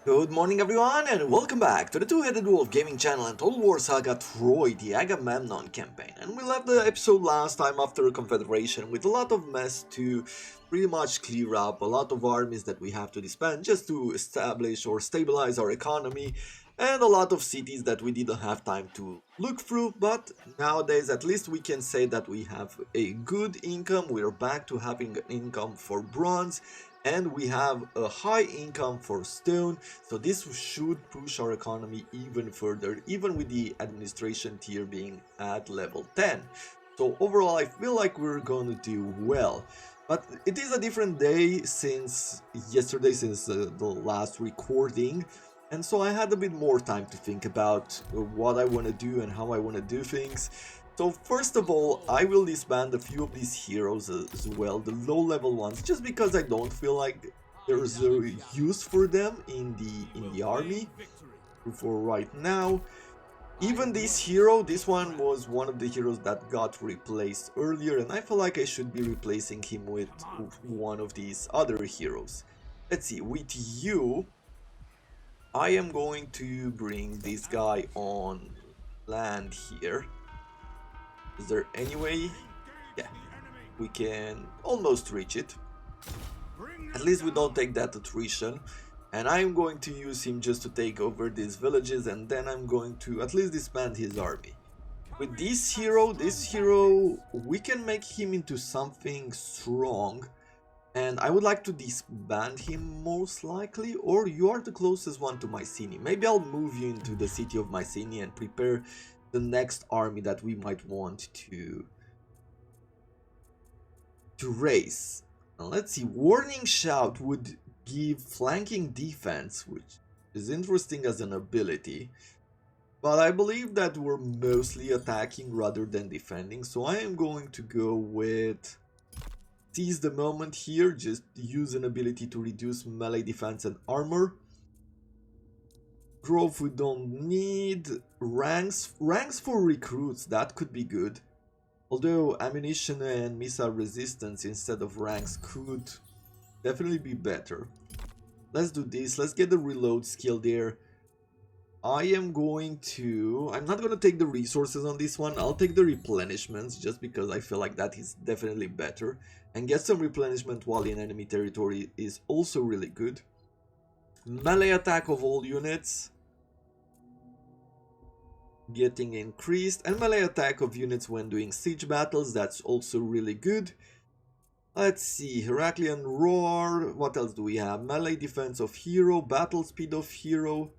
Good morning everyone and welcome back to the Two-Headed Wolf Gaming channel and Total War Saga Troy, the Agamemnon campaign. And we left the episode last time after a confederation with a lot of mess to pretty much clear up, a lot of armies that we have to disband just to establish or stabilize our economy, and a lot of cities that we didn't have time to look through. But nowadays at least we can say that we have a good income. We're back to having an income for bronze, and we have a high income for stone, so this should push our economy even further, even with the administration tier being at level 10. So overall I feel like we're going to do well. But it is a different day since yesterday, since the last recording, and so I had a bit more time to think about what I want to do and how I want to do things. So first of all, I will disband a few of these heroes as well, the low level ones, just because I don't feel like there's a use for them in the army for right now. Even this hero, this one was one of the heroes that got replaced earlier, and I feel like I should be replacing him with one of these other heroes. Let's see, with you, I am going to bring this guy on land here. Is there any way? Yeah, we can almost reach it. At least we don't take that attrition. And I'm going to use him just to take over these villages, and then I'm going to at least disband his army. With this hero, we can make him into something strong. And I would like to disband him most likely, or you are the closest one to Mycenae. Maybe I'll move you into the city of Mycenae and prepare the next army that we might want to raise. Now let's see, Warning Shout would give flanking defense, which is interesting as an ability, but I believe that we're mostly attacking rather than defending, so I am going to go with Seize the Moment here, just use an ability to reduce melee defense and armor. Growth we don't need. Ranks for recruits, that could be good. Although ammunition and missile resistance instead of ranks could definitely be better. Let's do this, let's get the reload skill there. I'm not going to take the resources on this one, I'll take the replenishments just because I feel like that is definitely better. And get some replenishment while in enemy territory is also really good. Melee attack of all units getting increased, and melee attack of units when doing siege battles, that's also really good. Let's see, Heraclean Roar, what else do we have? Melee defense of hero, battle speed of hero,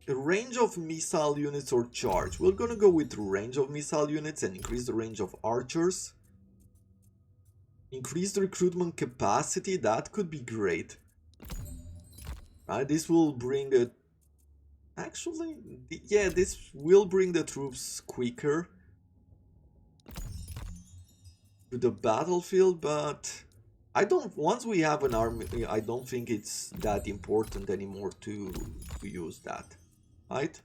range of missile units or charge. We're gonna go with range of missile units and increase the range of archers. Increased recruitment capacity, that could be great. Right, this will bring a actually, yeah, this will bring the troops quicker to the battlefield, but once we have an army, I don't think it's that important anymore to use that, right?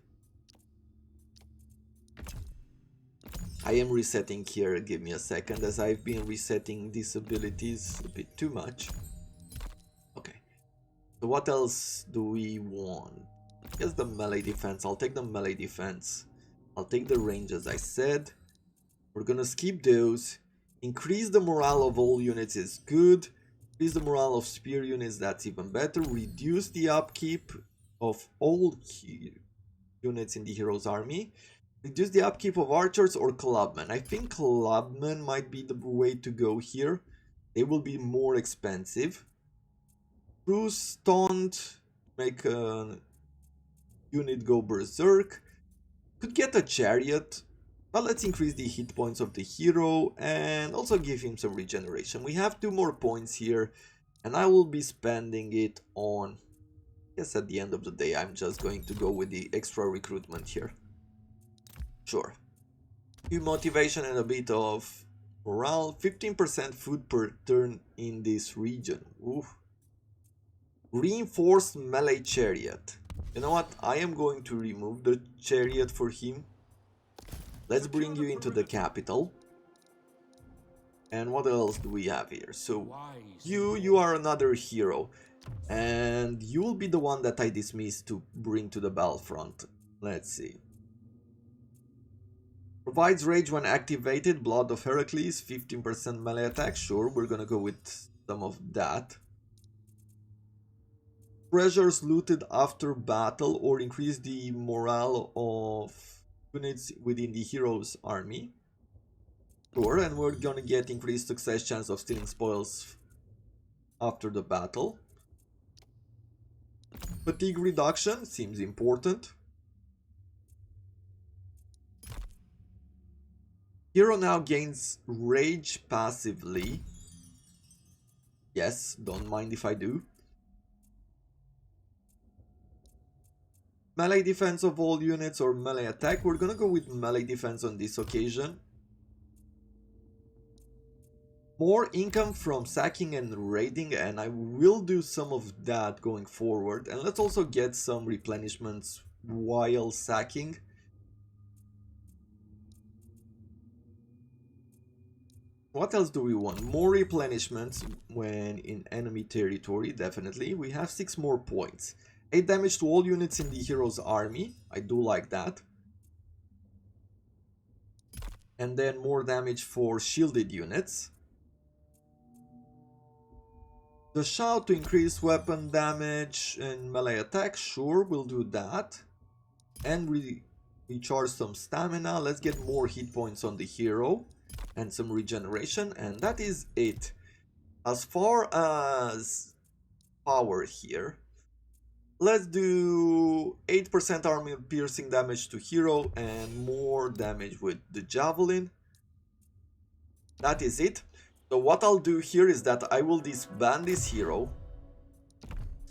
I am resetting here, give me a second, as I've been resetting these abilities a bit too much. Okay, so what else do we want? I guess the melee defense, I'll take the melee defense. I'll take the range as I said. We're gonna skip those. Increase the morale of all units is good. Increase the morale of spear units, that's even better. Reduce the upkeep of all units in the hero's army. Reduce the upkeep of archers or clubmen. I think clubmen might be the way to go here. They will be more expensive. Bruce Taunt, make a unit go berserk. Could get a chariot, but let's increase the hit points of the hero and also give him some regeneration. We have 2 more points here, and I will be spending it on, I guess at the end of the day I'm just going to go with the extra recruitment here. Sure. Few motivation and a bit of morale. 15% food per turn in this region. Ooh. Reinforced melee chariot. You know what? I am going to remove the chariot for him. Let's bring you into the capital. And what else do we have here? So you are another hero, and you will be the one that I dismiss to bring to the battlefront. Let's see. Provides rage when activated, Blood of Heracles, 15% melee attack. Sure, we're gonna go with some of that. Treasures looted after battle or increase the morale of units within the hero's army. Sure, and we're gonna get increased success chance of stealing spoils after the battle. Fatigue reduction seems important. Hero now gains rage passively. Yes, don't mind if I do. Melee defense of all units or melee attack. We're gonna go with melee defense on this occasion. More income from sacking and raiding, and I will do some of that going forward. And let's also get some replenishments while sacking. What else do we want? More replenishments when in enemy territory, definitely. We have 6 more points. 8 damage to all units in the hero's army. I do like that. And then more damage for shielded units. The shout to increase weapon damage and melee attack. Sure, we'll do that. And recharge some stamina. Let's get more hit points on the hero. And some regeneration. And that is it. As far as power here, let's do 8% armor piercing damage to hero and more damage with the javelin. That is it. So what I'll do here is that I will disband this hero,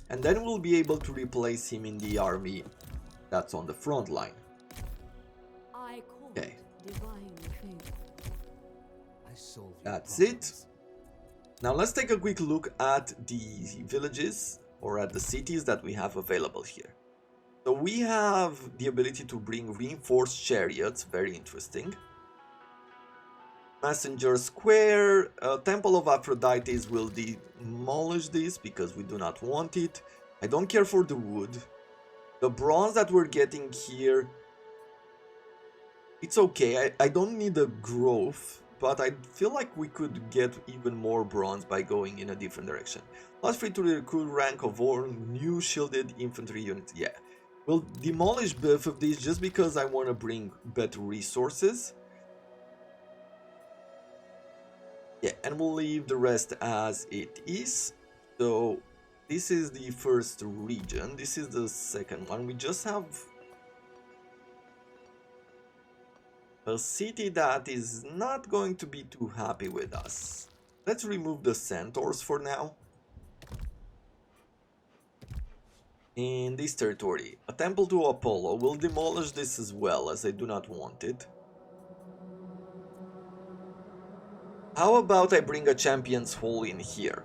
and then we'll be able to replace him in the army that's on the front line. Okay. That's it. Now let's take a quick look at the villages or at the cities that we have available here. So we have the ability to bring reinforced chariots, very interesting. Messenger Square, Temple of Aphrodite will demolish this because we do not want it. I don't care for the wood. The bronze that we're getting here, it's okay. I don't need a growth, but I feel like we could get even more bronze by going in a different direction. Plus free to recruit rank of all new shielded infantry units. Yeah, we'll demolish both of these just because I want to bring better resources. Yeah, and we'll leave the rest as it is. So this is the first region. This is the second one. We just have a city that is not going to be too happy with us. Let's remove the centaurs for now. In this territory, a temple to Apollo. Will demolish this as well, as I do not want it. How about I bring a champion's hall in here?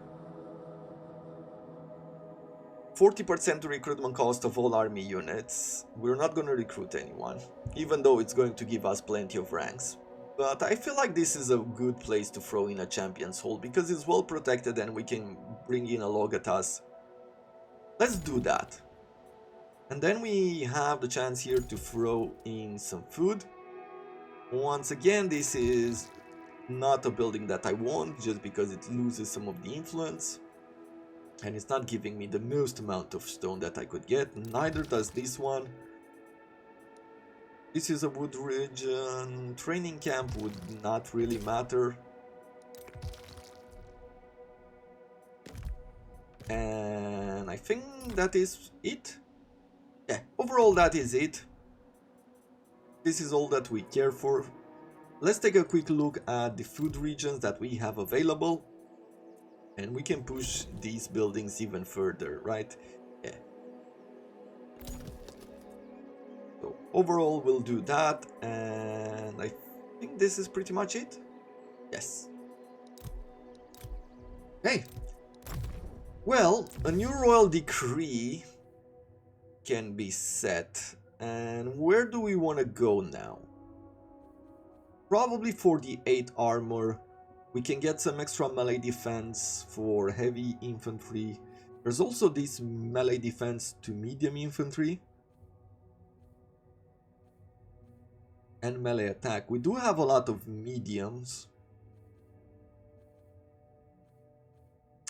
40% recruitment cost of all army units. We're not gonna recruit anyone, even though it's going to give us plenty of ranks. But I feel like this is a good place to throw in a champion's hall because it's well protected and we can bring in a Logatas. Let's do that. And then we have the chance here to throw in some food. Once again, this is not a building that I want just because it loses some of the influence. And it's not giving me the most amount of stone that I could get. Neither does this one. This is a wood region. Training camp would not really matter. And I think that is it. Yeah, overall that is it. This is all that we care for. Let's take a quick look at the food regions that we have available. And we can push these buildings even further, right? Yeah. So overall we'll do that, and I think this is pretty much it. Yes. Hey. Well, a new royal decree can be set. And where do we want to go now? Probably for the 8 armor We can get some extra melee defense for heavy infantry. There's also this melee defense to medium infantry. And melee attack. We do have a lot of mediums.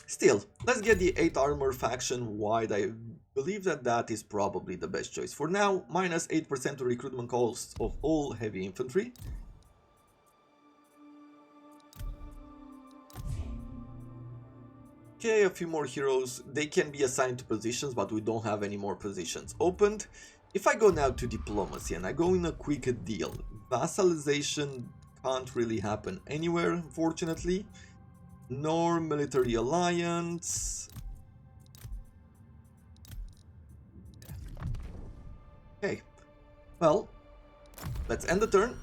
Still, let's get the 8 armor faction wide. I believe that that is probably the best choice. For now, minus 8% to recruitment costs of all heavy infantry. Okay, a few more heroes. They can be assigned to positions, but we don't have any more positions opened. If I go now to diplomacy and I go in a quick deal, vassalization can't really happen anywhere, unfortunately. Nor military alliance. Okay, well, let's end the turn.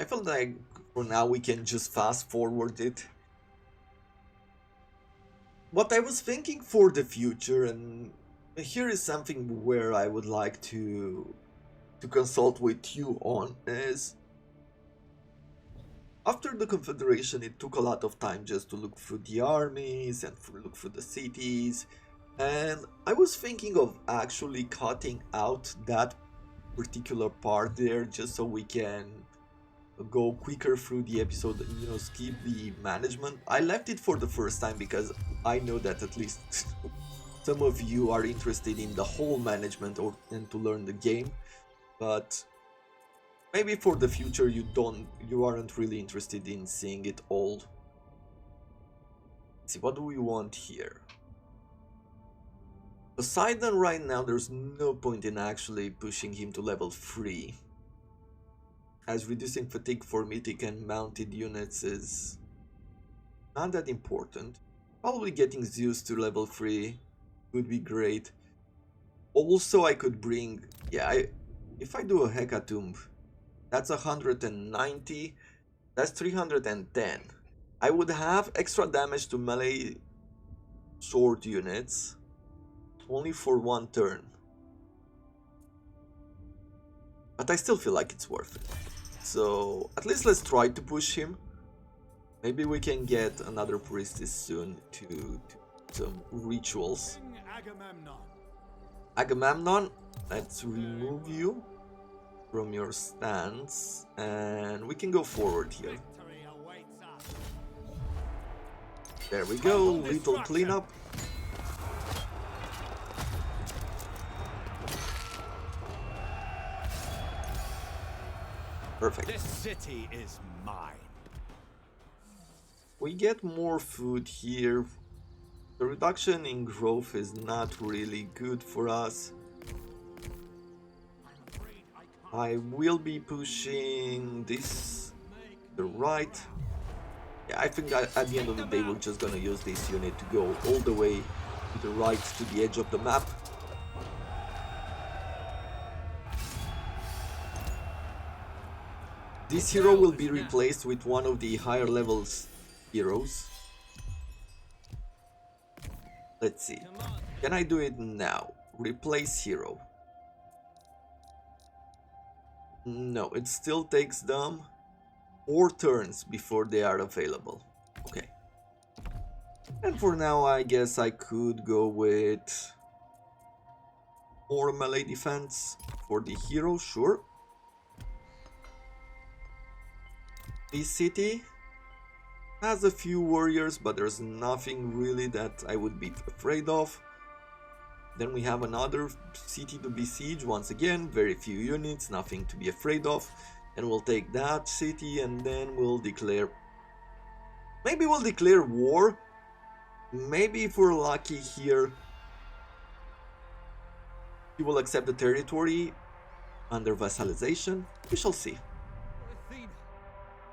I feel like for now we can just fast forward it. What I was thinking for the future, and here is something where I would like to consult with you on, is after the Confederation it took a lot of time just to look through the armies and look through the cities, and I was thinking of actually cutting out that particular part there just so we can go quicker through the episode, you know, skip the management. I left it for the first time because I know that at least some of you are interested in the whole management and to learn the game, but maybe for the future you aren't really interested in seeing it all. Let's see, what do we want here? Poseidon right now, there's no point in actually pushing him to level 3. As reducing fatigue for mythic and mounted units is not that important. Probably getting Zeus to level 3 would be great. Also, I could bring... yeah, if I do a Hecatomb, that's 190, that's 310. I would have extra damage to melee sword units only for 1 turn. But I still feel like it's worth it. So at least let's try to push him. Maybe we can get another priestess soon to some rituals. Agamemnon, let's remove you from your stance and we can go forward here. There we go, little cleanup. Perfect. This city is mine. We get more food here. The reduction in growth is not really good for us. I will be pushing this to the right. Yeah, I think at the end of the day we're just gonna use this unit to go all the way to the right to the edge of the map. This hero will be replaced with one of the higher levels heroes. Let's see. Can I do it now? Replace hero. No, it still takes them 4 turns before they are available. Okay. And for now, I guess I could go with more melee defense for the hero, sure. This city has a few warriors, but there's nothing really that I would be afraid of. Then we have another city to besiege, once again, very few units, nothing to be afraid of. And we'll take that city and then we'll declare... maybe we'll declare war. Maybe if we're lucky here, he will accept the territory under vassalization. We shall see.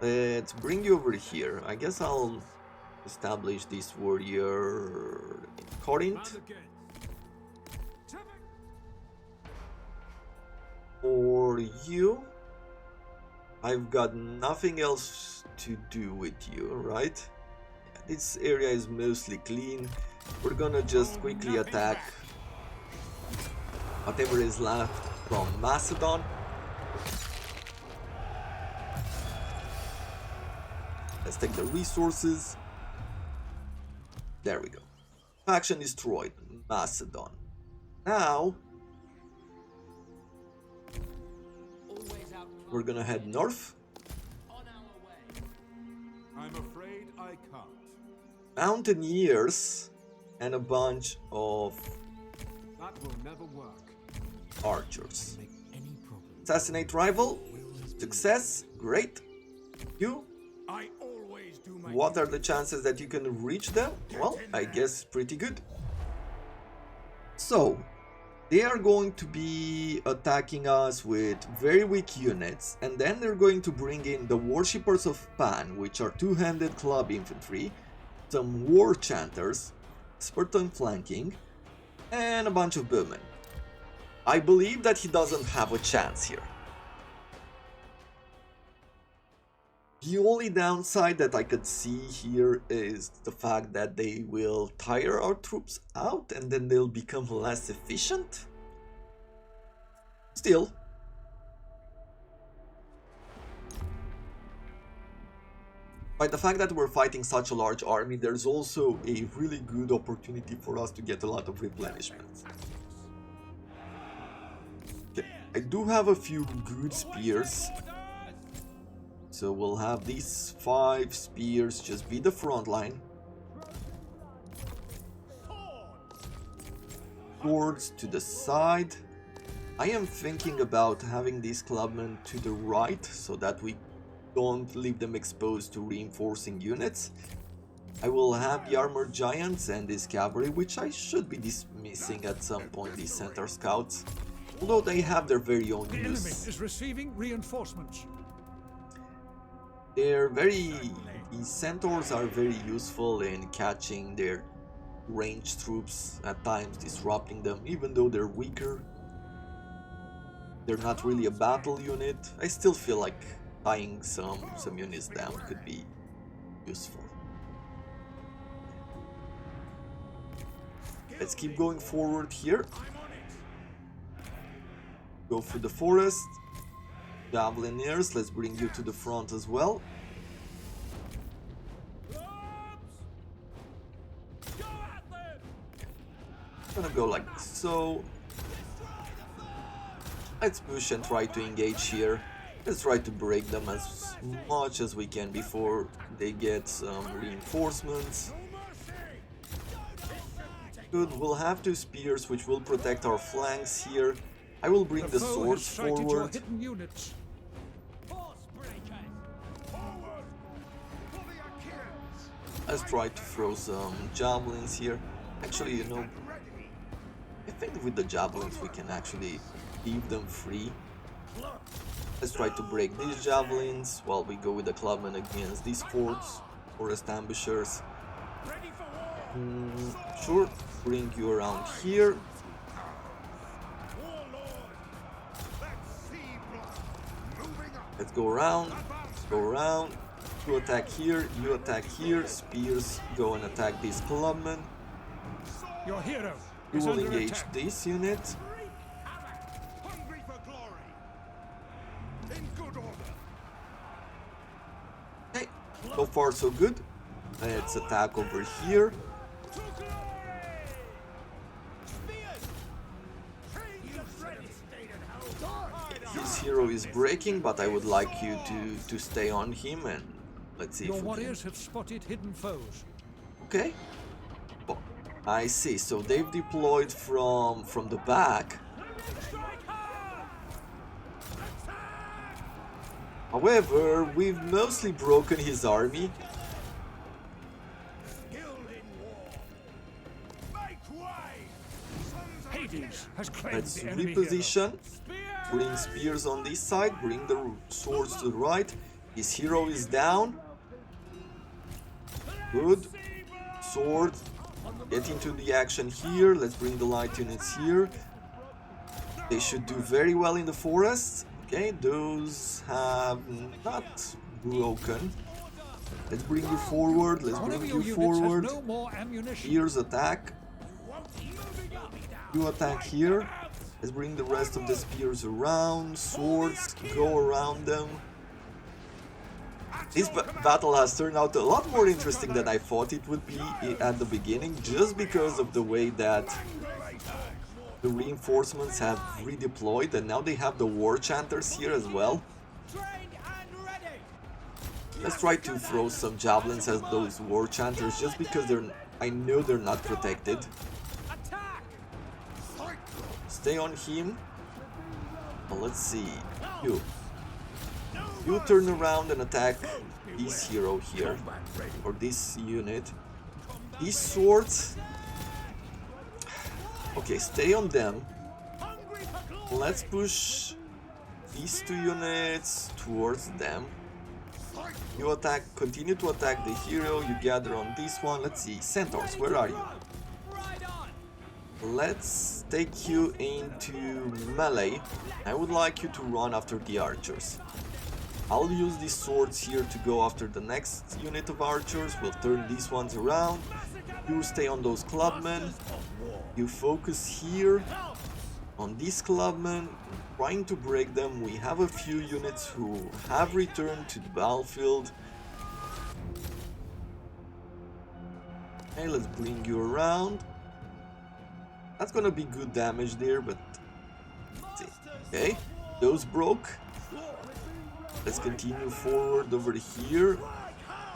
Let's bring you over here. I guess I'll establish this warrior in Corinth. For you, I've got nothing else to do with you, right? Yeah, this area is mostly clean. We're gonna just quickly attack whatever is left from Macedon. Let's take the resources. There we go. Faction destroyed. Macedon. Now we're gonna head north. I'm afraid I can't. Mountaineers and a bunch of That will never work. archers. Make any problem. Assassinate rival. Success. Great. You. I always do my What are the chances that you can reach them? Well, I guess pretty good. So, they are going to be attacking us with very weak units, and then they're going to bring in the Worshippers of Pan, which are two-handed club infantry, some war chanters, expert on flanking, and a bunch of bowmen. I believe that he doesn't have a chance here. The only downside that I could see here is the fact that they will tire our troops out and then they'll become less efficient. Still, by the fact that we're fighting such a large army, there's also a really good opportunity for us to get a lot of replenishment. Okay, I do have a few good spears. So we'll have these 5 spears just be the front line. Swords to the side. I am thinking about having these clubmen to the right so that we don't leave them exposed to reinforcing units. I will have the armored giants and this cavalry, which I should be dismissing at some point, these centaur scouts. Although they have their very own The enemy use. is receiving reinforcements. These centaurs are very useful in catching their ranged troops, at times disrupting them, even though they're weaker. They're not really a battle unit. I still feel like tying some units down could be useful. Let's keep going forward here. Go through the forest. Javelineers, let's bring you to the front as well. I'm gonna go like so. Let's push and try to engage here. Let's try to break them as much as we can before they get some reinforcements. Good, we'll have 2 spears which will protect our flanks here. I will bring the foe swords has sighted your forward. hidden units. Let's try to throw some javelins here. Actually, you know, I think with the javelins we can actually leave them free. Let's try to break these javelins while we go with the clubmen against these forest ambushers. Sure, bring you around here. Let's go around, You attack here, you attack here. Spears go and attack these clubmen. Your hero We is will under engage attack. this unit. Hungry for glory. In good order. Okay, so far so good. Let's attack over here. To glory. Spears. His hero is breaking, but I would like you to stay on him and let's see Your if we can... warriors have spotted hidden foes. Okay. Oh, I see. So they've deployed from the back. However, we've mostly broken his army. Hades has claimed Let's the enemy hero. reposition. Bring spears on this side. Bring the swords to the right. His hero is down. Good. Sword. Get into the action here. Let's bring the light units here. They should do very well in the forest. Okay, those have not broken. Let's bring you forward. Let's One of bring your you units forward. has no more ammunition. Here's attack. You attack here. Let's bring the rest of the spears around. Swords go around them. This battle has turned out a lot more interesting than I thought it would be at the beginning, just because of the way that the reinforcements have redeployed, and now they have the war chanters here as well. Let's try to throw some javelins at those war chanters, just because I know they're not protected. Stay on him. Well, let's see. You turn around and attack this hero here, or this unit. These swords. Okay, stay on them. Let's push these two units towards them. You attack, continue to attack the hero. You gather on this one. Let's see, centaurs, where are you? Let's take you into melee. I would like you to run after the archers. I'll use these swords here to go after the next unit of archers. We'll turn these ones around. You stay on those clubmen. You focus here on these clubmen, trying to break them. We have a few units who have returned to the battlefield. Okay, let's bring you around. That's gonna be good damage there, but let's see. Okay, those broke. Let's continue forward over here.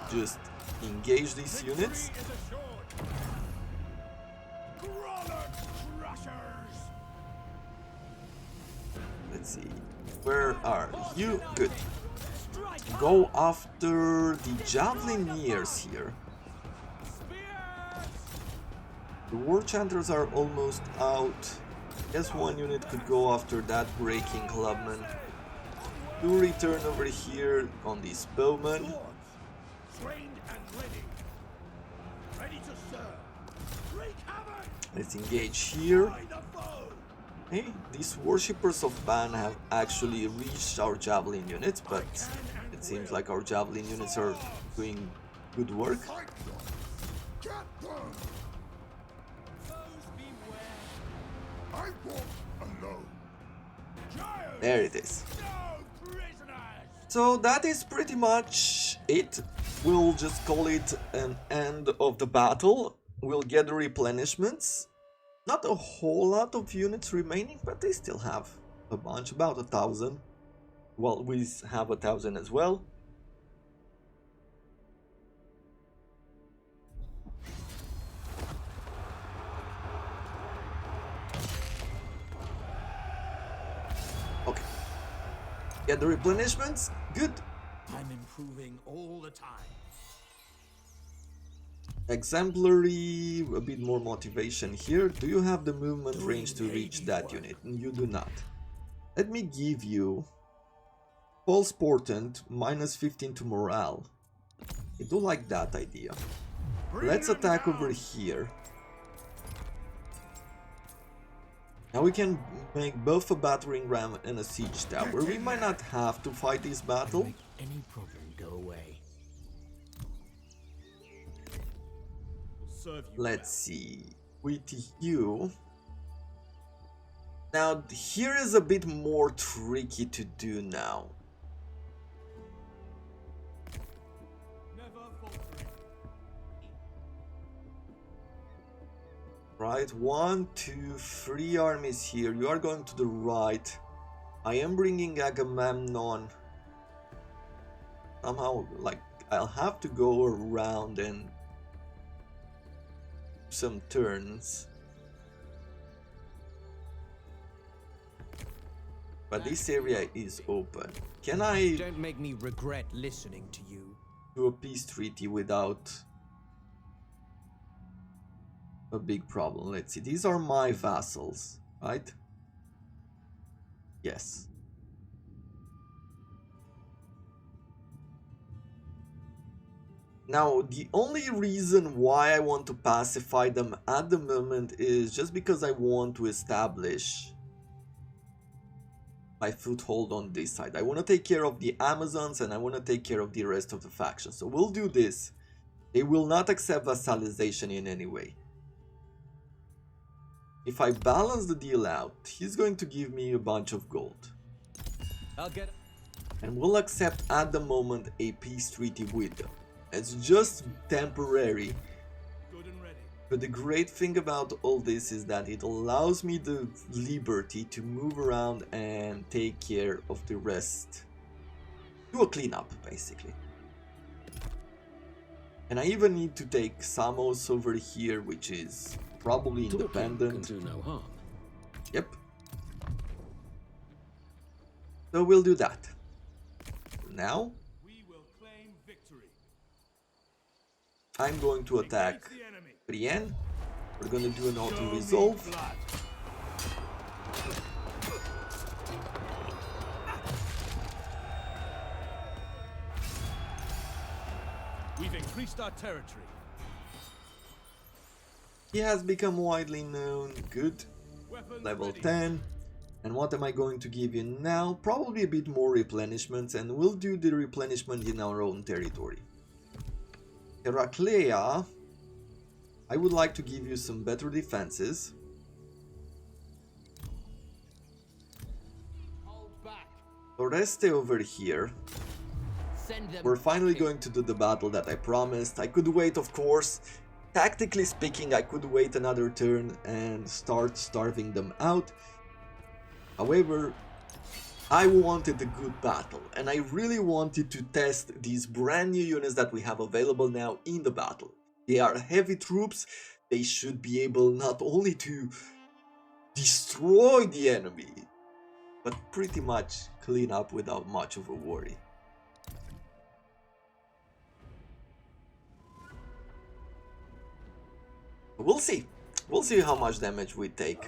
Just engage these units. Let's see. Where are you? Good. Go after the javelineers here. The war chanters are almost out. Guess one unit could go after that breaking clubman. You return over here on these bowmen. Let's engage here. Hey, these worshippers of Ban have actually reached our javelin units, but it seems like our javelin units are doing good work. There it is. So that is pretty much it. We'll just call it an end of the battle. We'll get the replenishments. Not a whole lot of units remaining, but they still have a bunch, about 1,000. Well, we have 1,000 as well. Okay. Get the replenishments. Good. I'm improving all the time. Exemplary, a bit more motivation here. Do you have the movement range to reach that unit? You do not. Let me give you false portent, minus 15 to morale. I do like that idea. Let's attack over here. Now we can make both a battering ram and a siege tower. We might not have to fight this battle. Make any problem go away. Let's see, with you. Now here is a bit more tricky to do now. Right, 1, 2, 3 armies here. You are going to the right. I am bringing Agamemnon. Somehow, like, I'll have to go around and some turns, but this area is open. Can I Don't make me regret listening to you. do a peace treaty without a big problem? Let's see, these are my vassals, right? Yes. Now, the only reason why I want to pacify them at the moment is just because I want to establish my foothold on this side. I want to take care of the Amazons and I want to take care of the rest of the factions. So we'll do this. They will not accept vassalization in any way. If I balance the deal out, he's going to give me a bunch of gold. I'll get it. And we'll accept at the moment a peace treaty with them. It's just temporary. Good and ready. But the great thing about all this is that it allows me the liberty to move around and take care of the rest. Do a cleanup, basically. And I even need to take Samos over here, which is probably independent. Can do no harm. Yep. So we'll do that. Now, We will claim victory. I'm going to attack The enemy. Brienne. We're gonna do an Show me auto-resolve. blood. We've increased our territory. He has become widely known. Good. Weapons Level ready. 10. And what am I going to give you now? Probably a bit more replenishments, and we'll do the replenishment in our own territory. Heraclea, I would like to give you some better defenses. Hold back. Oreste over here. Send them. We're finally going to do the battle that I promised. I could wait, of course. Tactically speaking, I could wait another turn and start starving them out. However, I wanted a good battle, and I really wanted to test these brand new units that we have available now in the battle. They are heavy troops. They should be able not only to destroy the enemy, but pretty much clean up without much of a worry. We'll see. We'll see how much damage we take.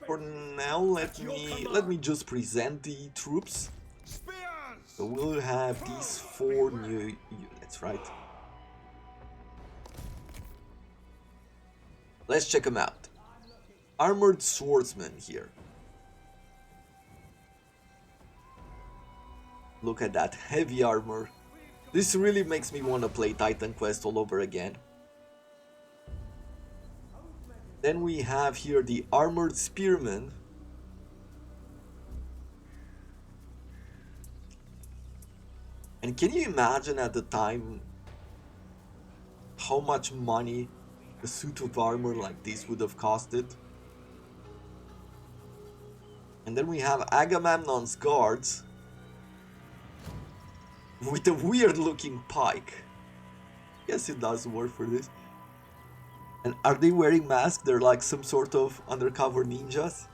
For now, let me just present the troops. So we'll have these 4 new units, right? Let's check them out. Armored swordsman here. Look at that heavy armor. This really makes me want to play Titan Quest all over again. Then we have here the armored spearmen. And can you imagine at the time how much money a suit of armor like this would have costed? And then we have Agamemnon's guards with a weird looking pike. Guess it does work for this. And are they wearing masks? They're like some sort of undercover ninjas.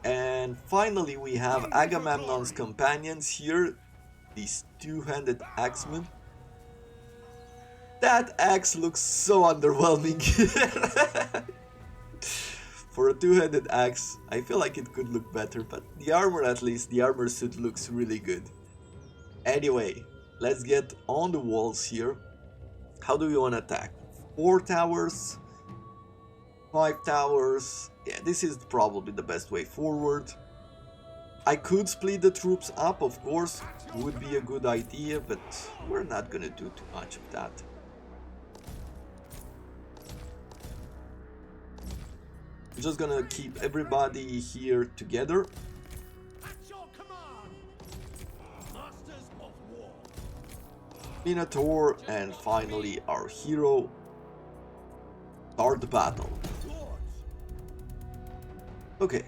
And finally we have Agamemnon's companions here. These two-handed axemen. That axe looks so underwhelming. For a two-handed axe, I feel like it could look better, but the armor, at least, the armor suit looks really good. Anyway, let's get on the walls here. How do we want to attack? 4 towers, 5 towers. Yeah, this is probably the best way forward. I could split the troops up, of course, would be a good idea, but we're not gonna do too much of that. I'm just gonna keep everybody here together. At your command. Masters of war. Minotaur, and finally our hero. Start the battle. Lords. Okay.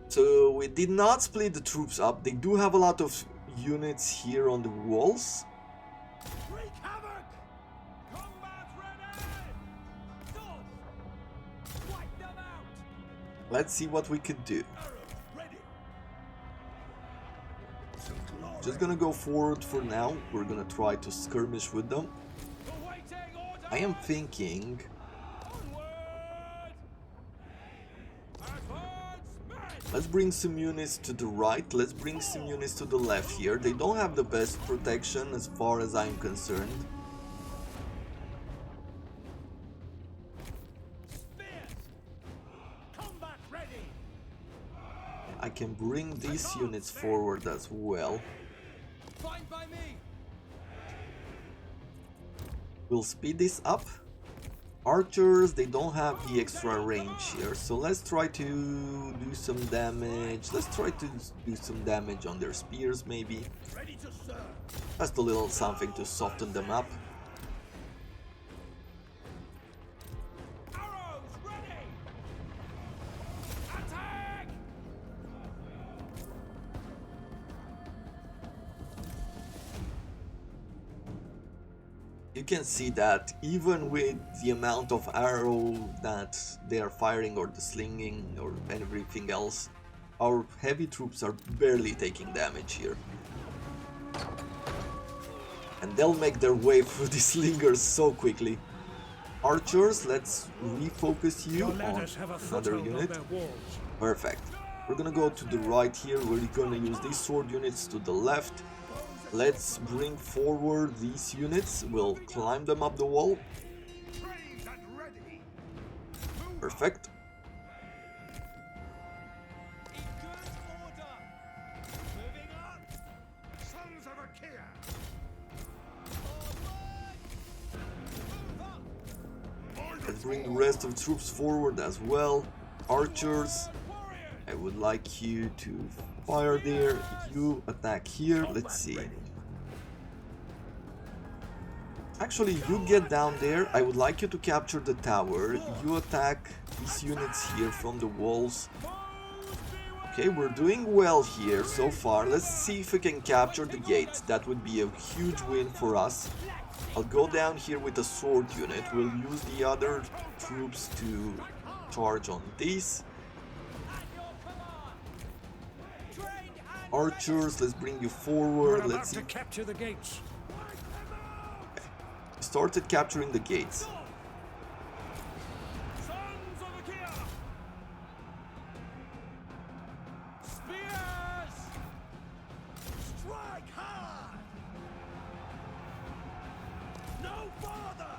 So we did not split the troops up. They do have a lot of units here on the walls. Wreak havoc. Combat ready. Swords. Wipe them out. Let's see what we could do. Arrows ready. To glory. Just gonna go forward for now. We're gonna try to skirmish with them. Awaiting order. I am thinking Onward. Advance. let's bring some units to the right. Let's bring some units to the left here. They don't have the best protection as far as I'm concerned. Spears. Combat ready. I can bring these units forward as well. Fine by me. We'll speed this up. Archers, they don't have the extra range here, so let's try to do some damage. Let's try to do some damage on their spears, maybe. Ready to serve. Just a little something to soften them up. Arrows ready. Attack! You can see that even with the amount of arrow that they are firing, or the slinging, or everything else, our heavy troops are barely taking damage here. And they'll make their way through the slingers so quickly. Archers, let's refocus you Your on ladders have a another foothold on unit. their walls. Perfect. We're gonna go to the right here. We're gonna use these sword units to the left. Let's bring forward these units. We'll climb them up the wall. Trained and ready. Perfect. In good order. Moving up. Sons of Achaia. Forward. Move up. Let's bring the rest of the troops forward as well. Archers, Warriors. I would like you to fire there. You attack here. Let's see. Actually, you get down there. I would like you to capture the tower. You attack these units here from the walls. Okay, we're doing well here so far. Let's see if we can capture the gate. That would be a huge win for us. I'll go down here with a sword unit. We'll use the other troops to charge on these. At your command. Trained and Archers, let's bring you We're forward. about Let's see. to capture the gates. Started capturing the gates. Sons of Achaia. Spears. Strike hard. No farther.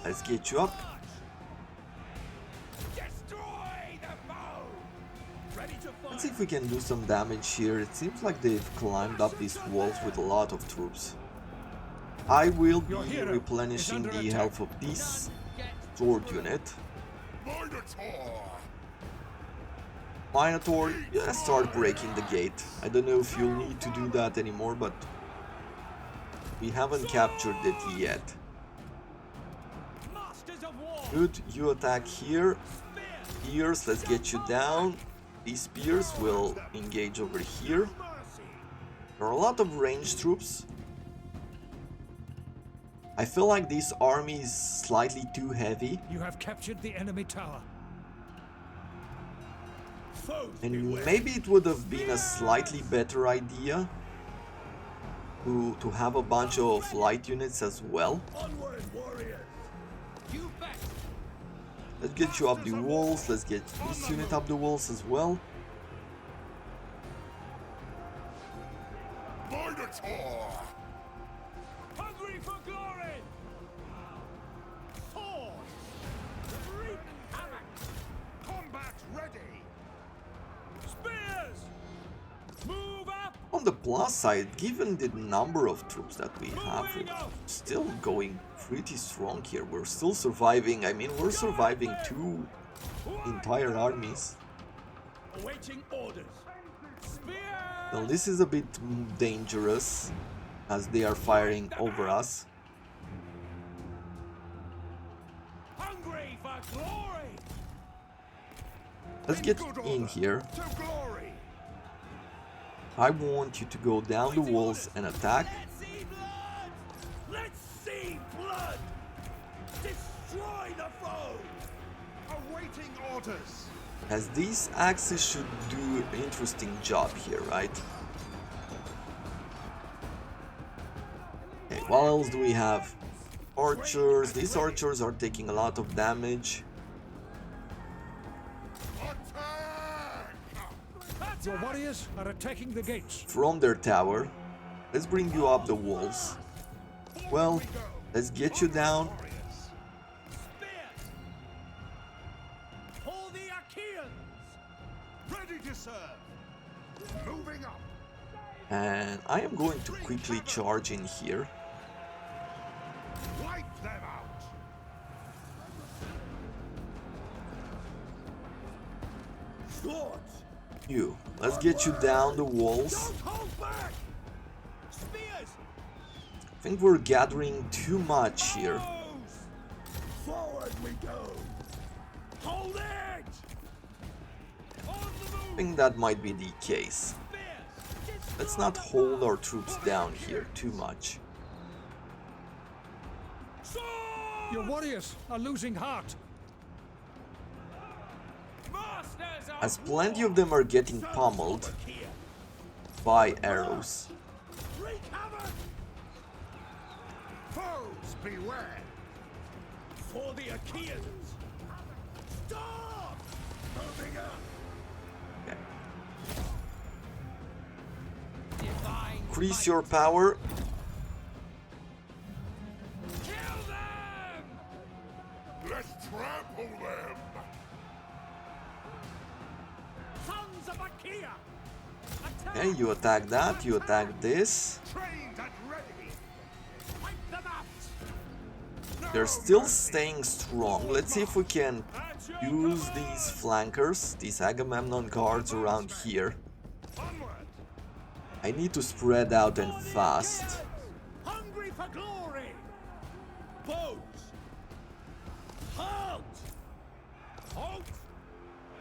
Let's get you up. Destroy the foe. Ready to fight. Let's see if we can do some damage here. It seems like they've climbed up these walls with a lot of troops. I will be Your hero replenishing is under the attack. health of this sword unit. Minotaur, yeah, start breaking the gate. I don't know if you'll need to do that anymore, but we haven't captured it yet. Masters of war. Good, you attack here. Spears, let's get you down. These spears will engage over here. Mercy. There are a lot of ranged troops. I feel like this army is slightly too heavy, You have captured the enemy tower. Foes and beware. maybe it would have been a slightly better idea to have a bunch of light units as well. Onward, warriors. You bet. Let's get you up the walls, let's get this unit up the walls as well. Hungry for glory. Swords. Wreak havoc. Combat ready. Spears. Move up. On the plus side, given the number of troops that we have, we're still going pretty strong here. We're still surviving. I mean, we're surviving two entire armies. Awaiting orders. Spears. Now this is a bit dangerous as they are firing over us. Hungry for glory. Let's get in here. To glory. I want you to go down the walls and attack. Let's see blood. Let's see blood. Destroy the foe. Awaiting orders. As these axes should do an interesting job here, right? Okay, what else do we have? Archers. These archers are taking a lot of damage. Your warriors are attacking the gates. From their tower. Let's bring you up the walls. Well, let's get you down. Spears. For the Achaeans. Ready to serve. Moving up. And I am going to quickly charge in here. Wipe them out. Swords! You, let's get you down the walls. Don't hold back! Spears! I think we're gathering too much here. Bows! Forward we go! Hold it! On the I move! think that might be the case. Spears! Let's not hold our troops down here too much. Your warriors are losing heart. As plenty of them are getting pummeled by arrows. Wreak havoc! Foes beware! For the Achaeans! Stop! Moving up! Okay. Divine Increase your power. Kill them! Let's trample them! Sons of Achaea! Attack! Okay, you attack that, you attack this. Trained and ready! Wipe them out! They're still staying strong. Let's see if we can use these flankers, these Agamemnon guards around here. Onward! I need to spread out and fast. Hungry for glory! Bows! Halt! Halt!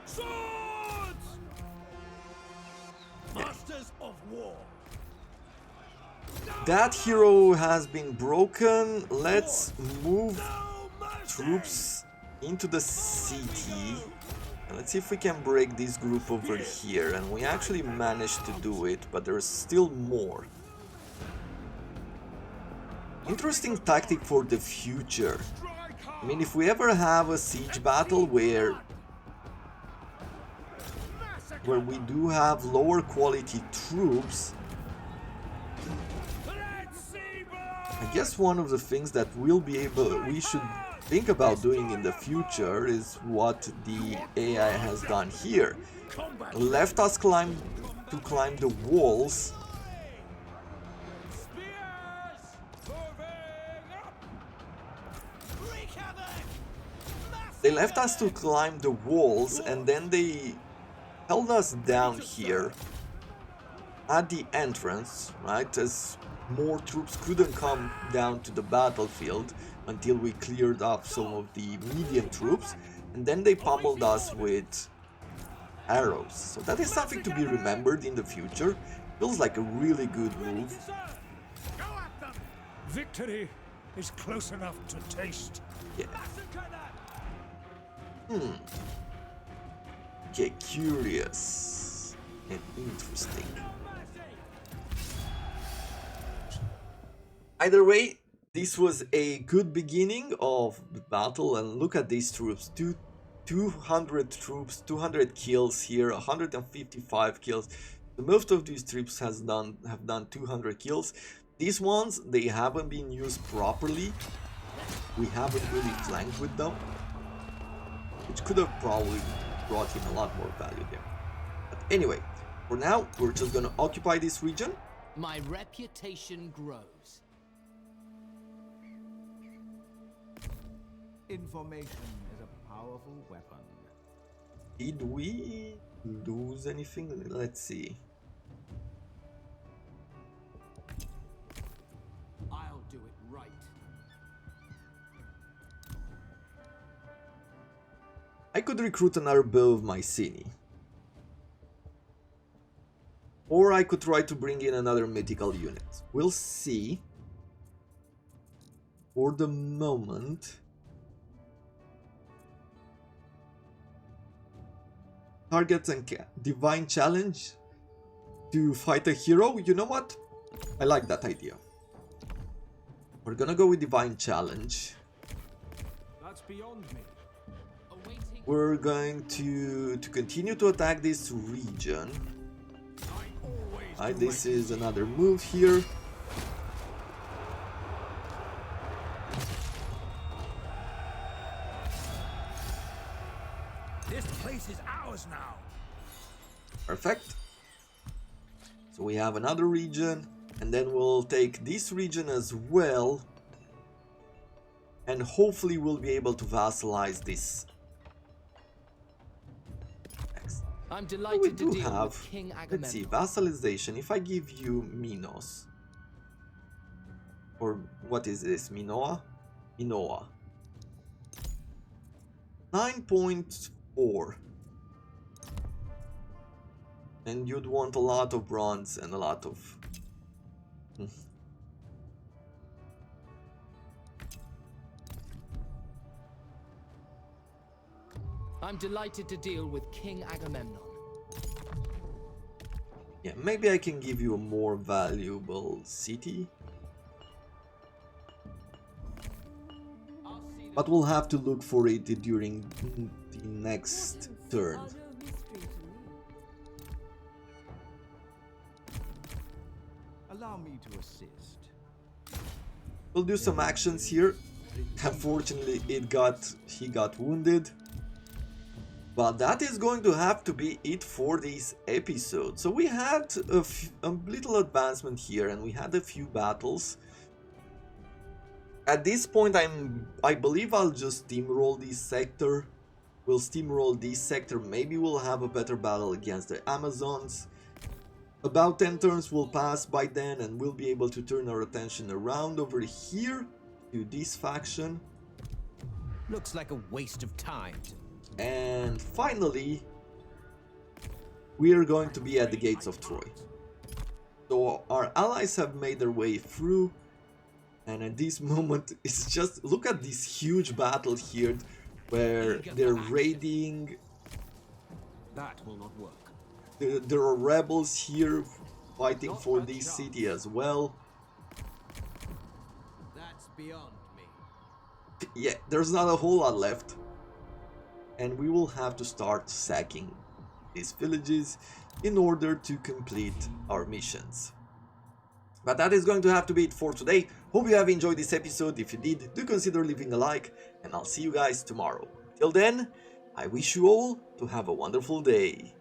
Swords! Masters of war! That hero has been broken. Let's move No mercy! troops into the city. And let's see if we can break this group over here. And we actually managed to do it, but there's still more. Interesting tactic for the future. I mean, if we ever have a siege battle where we do have lower quality troops, I guess one of the things that we should think about doing in the future is what the AI has done here. Left us climb the walls. They left us to climb the walls and then they held us down here at the entrance, right? As more troops couldn't come down to the battlefield until we cleared up some of the medium troops, and then they pummeled us with arrows. So that is something to be remembered in the future. Feels like a really good move. Victory is close enough to taste. Yeah. Okay, curious and interesting. Either way, this was a good beginning of the battle, and look at these troops. 200 troops, 200 kills here, 155 kills. So most of these troops have done 200 kills. These ones, they haven't been used properly. We haven't really flanked with them, which could have probably brought him a lot more value there. But anyway, for now, we're just gonna occupy this region. My reputation grows. Information is a powerful weapon. Did we lose anything? Let's see. I'll do it right. I could recruit another bow of Mycenae. Or I could try to bring in another mythical unit. We'll see. For the moment, targets and divine challenge to fight a hero. You know what? I like that idea. We're gonna go with divine challenge. That's beyond me. Awaiting. We're going to continue to attack this region. Right, this is another move here. This place is ours now. Perfect. So we have another region, and then we'll take this region as well, and hopefully we'll be able to vassalize this next. I'm we delighted to do deal have, with King let's see, Agamemnon. vassalization. If I give you Minos, or what is this, Minoa? Minoa. 9.4. And you'd want a lot of bronze and a lot of... I'm delighted to deal with King Agamemnon. Yeah, maybe I can give you a more valuable city. But we'll have to look for it during the next turn. Allow me to assist. We'll do some actions here. Unfortunately, he got wounded. But that is going to have to be it for this episode. So we had a little advancement here, and we had a few battles. At this point, I believe I'll just steamroll this sector. We'll steamroll this sector. Maybe we'll have a better battle against the Amazons. About 10 turns will pass by then, and we'll be able to turn our attention around over here to this faction. Looks like a waste of time. And finally, we are going to be at the gates of Troy. So our allies have made their way through, and at this moment, it's just, look at this huge battle here, where they're raiding. That will not work. There are rebels here fighting for this city as well. That's beyond me. Yeah, there's not a whole lot left. And we will have to start sacking these villages in order to complete our missions. But that is going to have to be it for today. Hope you have enjoyed this episode. If you did, do consider leaving a like, and I'll see you guys tomorrow. Till then, I wish you all to have a wonderful day.